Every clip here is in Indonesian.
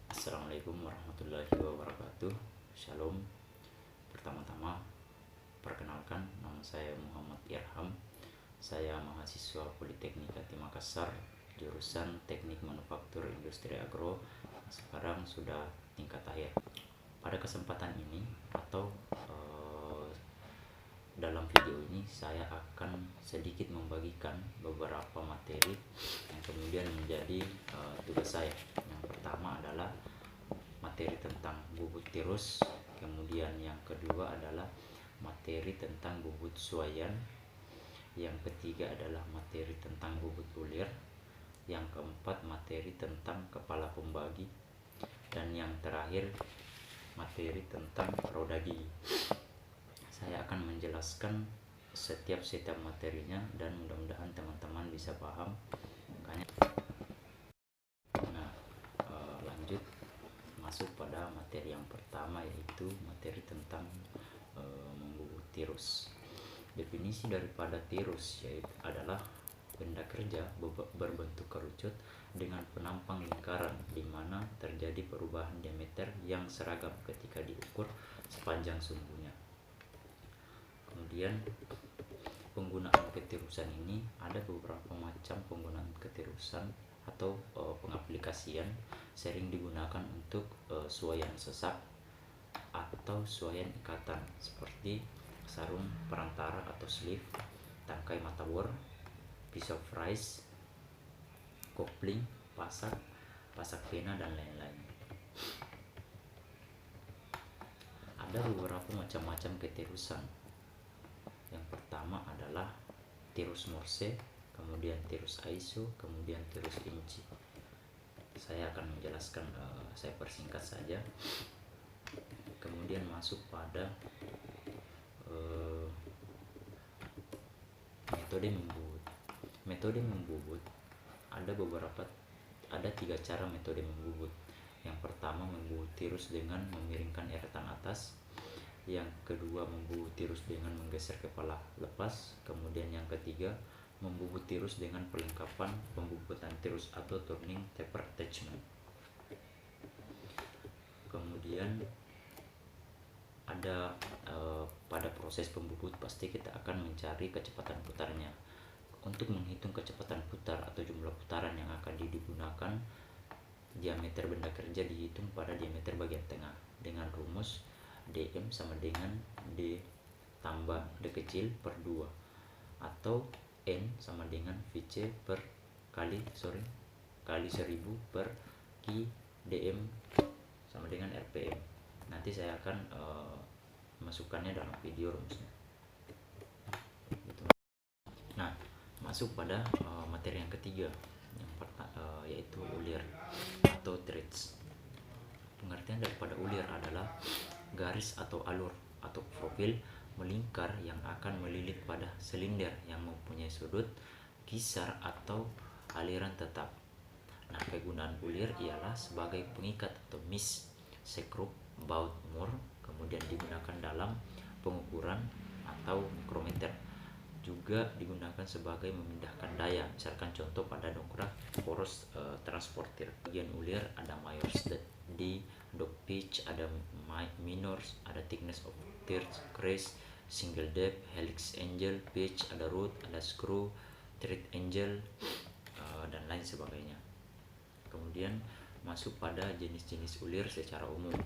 Assalamualaikum warahmatullahi wabarakatuh. Shalom. Pertama-tama perkenalkan, nama saya Muhammad Irham. Saya mahasiswa Politeknik Makassar, jurusan Teknik Manufaktur Industri Agro. Sekarang sudah tingkat akhir. Pada kesempatan ini atau dalam video ini saya akan sedikit membagikan beberapa materi yang kemudian menjadi tugas saya. Yang pertama adalah materi tentang bubut tirus, kemudian yang kedua adalah materi tentang bubut suayan, yang ketiga adalah materi tentang bubut ulir, yang keempat materi tentang kepala pembagi, dan yang terakhir materi tentang roda gigi. Saya akan menjelaskan setiap materinya dan mudah-mudahan teman-teman bisa paham. Nah, lanjut masuk pada materi yang pertama, yaitu materi tentang membubut tirus. Definisi daripada tirus yaitu adalah benda kerja berbentuk kerucut dengan penampang lingkaran di mana terjadi perubahan diameter yang seragam ketika diukur sepanjang sumbunya. Kemudian penggunaan ketirusan ini ada beberapa macam penggunaan ketirusan atau pengaplikasian. Sering digunakan untuk suaian sesak atau suaian ikatan seperti sarung perantara atau sleeve, tangkai mata bor, pisau fries, kopling, pasak pena, dan lain-lain. Ada beberapa macam-macam ketirusan. Yang pertama adalah tirus Morse, kemudian tirus ISO, kemudian tirus inci. Saya akan menjelaskan, saya persingkat saja. Kemudian masuk pada metode membubut. Metode membubut ada tiga cara metode membubut. Yang pertama, membubut tirus dengan memiringkan eretan atas. Yang kedua, membubut tirus dengan menggeser kepala lepas. Kemudian yang ketiga, membubut tirus dengan perlengkapan pembubutan tirus atau turning taper attachment. Kemudian ada pada proses pembubut pasti kita akan mencari kecepatan putarnya. Untuk menghitung kecepatan putar atau jumlah putaran yang akan digunakan, diameter benda kerja dihitung pada diameter bagian tengah dengan rumus dm sama dengan d tambah d kecil per 2 atau n sama dengan vc per kali 1000 per q dm sama dengan rpm. Nanti saya akan masukkannya dalam video rumusnya. Nah, masuk pada materi yang ketiga, yang yaitu ulir atau threads. Pengertian daripada ulir adalah garis atau alur atau profil melingkar yang akan melilit pada silinder yang mempunyai sudut, kisar, atau aliran tetap. Nah, kegunaan ulir ialah sebagai pengikat atau mesh, sekrup, baut, mur, kemudian digunakan dalam pengukuran atau mikrometer. Juga digunakan sebagai memindahkan daya, misalkan contoh pada dongkrak poros transporter. Bagian ulir ada Myers D, dog pitch, ada minors, ada thickness of third crease, single depth, helix angle, pitch, ada root, ada screw, thread angle, dan lain sebagainya. Kemudian masuk pada jenis-jenis ulir secara umum.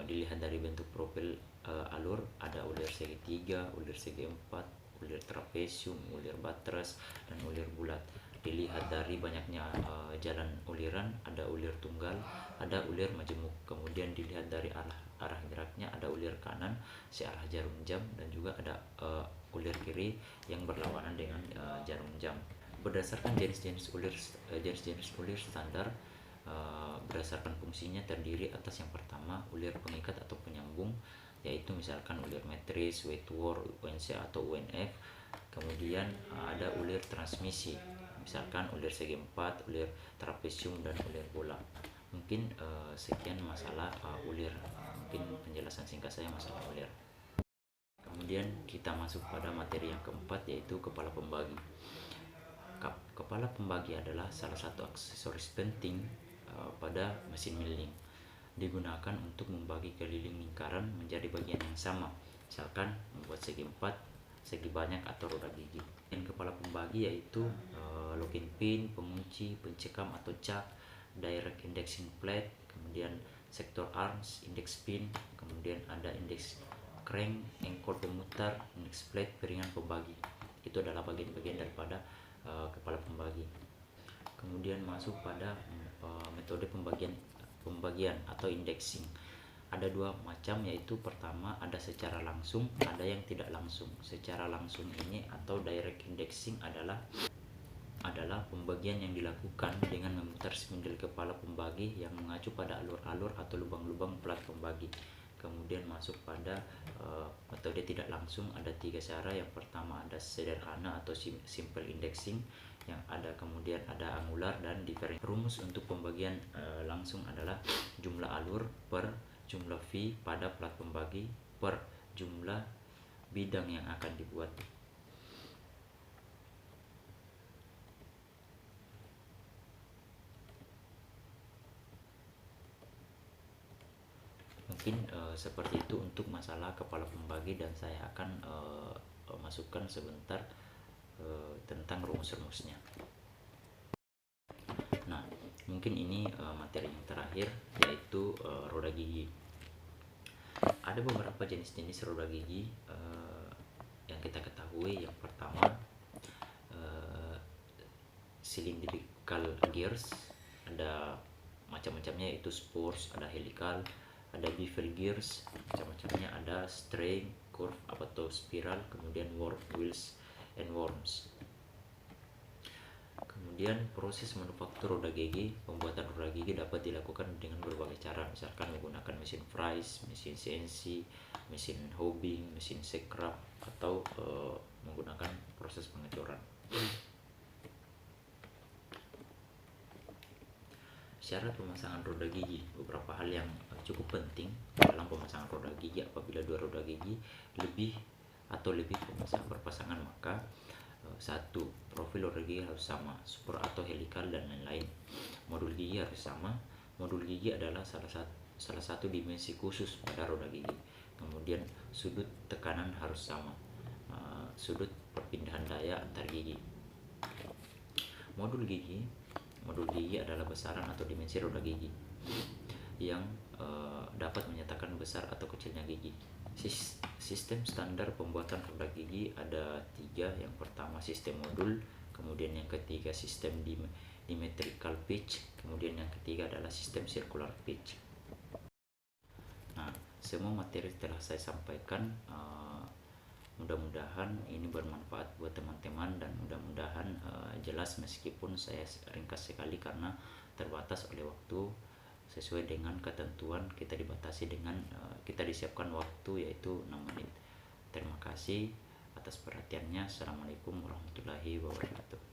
Dilihat dari bentuk profil alur, ada ulir segitiga, ulir segi empat, ulir trapesium, ulir buttress, dan ulir bulat. Dilihat dari banyaknya jalan uliran, ada ulir tunggal, ada ulir majemuk. Kemudian dilihat dari arah geraknya, ada ulir kanan searah jarum jam, dan juga ada ulir kiri yang berlawanan dengan jarum jam. Berdasarkan jenis-jenis ulir standar, berdasarkan fungsinya terdiri atas yang pertama ulir pengikat atau penyambung, yaitu misalkan ulir metris, Whitworth, UNC atau UNF. Kemudian ada ulir transmisi, misalkan ulir segi empat, ulir trapesium, dan ulir bola. Mungkin sekian masalah ulir, mungkin penjelasan singkat saya masalah ulir. Kemudian kita masuk pada materi yang keempat, yaitu kepala pembagi. Kepala pembagi adalah salah satu aksesoris penting pada mesin milling. Digunakan untuk membagi keliling lingkaran menjadi bagian yang sama, misalkan membuat segi 4, segi banyak atau roda gigi. Dan kepala pembagi yaitu locking pin, pengunci, pencekam atau cak, direct indexing plate, kemudian sektor arms, index pin, kemudian ada index crank, engkol pemutar, index plate, piringan pembagi. Itu adalah bagian-bagian daripada kepala pembagi. Kemudian masuk pada metode pembagian atau indexing. Ada dua macam, yaitu pertama ada secara langsung, ada yang tidak langsung. Secara langsung ini atau direct indexing adalah pembagian yang dilakukan dengan memutar spindle kepala pembagi yang mengacu pada alur-alur atau lubang-lubang plat pembagi. Kemudian masuk pada metode tidak langsung, ada 3 cara. Yang pertama ada sederhana atau simple indexing, yang ada kemudian ada angular dan different. Rumus untuk pembagian langsung adalah jumlah alur per jumlah V pada plat pembagi per jumlah bidang yang akan dibuat. Mungkin seperti itu untuk masalah kepala pembagi, dan saya akan masukkan sebentar tentang rumus-rumusnya. Nah, mungkin ini materi yang terakhir, yaitu roda gigi. Ada beberapa jenis-jenis roda gigi yang kita ketahui. Yang pertama, cylindrical gears, ada macam-macamnya, yaitu spurs, ada helical, ada bevel gears, macam-macamnya, ada string, curve atau spiral, kemudian warp, wheels, and worms. Kemudian proses manufaktur roda gigi. Pembuatan roda gigi dapat dilakukan dengan berbagai cara, misalkan menggunakan mesin fries, mesin CNC, mesin hobbing, mesin sekrap, atau menggunakan proses pengecoran. Syarat pemasangan roda gigi. Beberapa hal yang cukup penting dalam pemasangan roda gigi. Apabila dua roda gigi lebih berpasangan, maka 1. Profil roda gigi harus sama, super atau helical dan lain-lain. Modul gigi harus sama. Modul gigi adalah salah satu dimensi khusus pada roda gigi. Kemudian sudut tekanan harus sama, sudut perpindahan daya antar gigi. Modul gigi adalah besaran atau dimensi roda gigi yang dapat menyatakan besar atau kecilnya gigi. Sistem standar pembuatan roda gigi ada 3. Yang pertama sistem modul, kemudian yang ketiga sistem dimetrical pitch, kemudian yang ketiga adalah sistem circular pitch. Nah, semua materi telah saya sampaikan. Mudah-mudahan ini bermanfaat buat teman-teman, dan mudah-mudahan jelas, meskipun saya ringkas sekali karena terbatas oleh waktu. Sesuai dengan ketentuan, kita dibatasi dengan kita disiapkan waktu, yaitu 6 menit. Terima kasih atas perhatiannya. Assalamualaikum warahmatullahi wabarakatuh.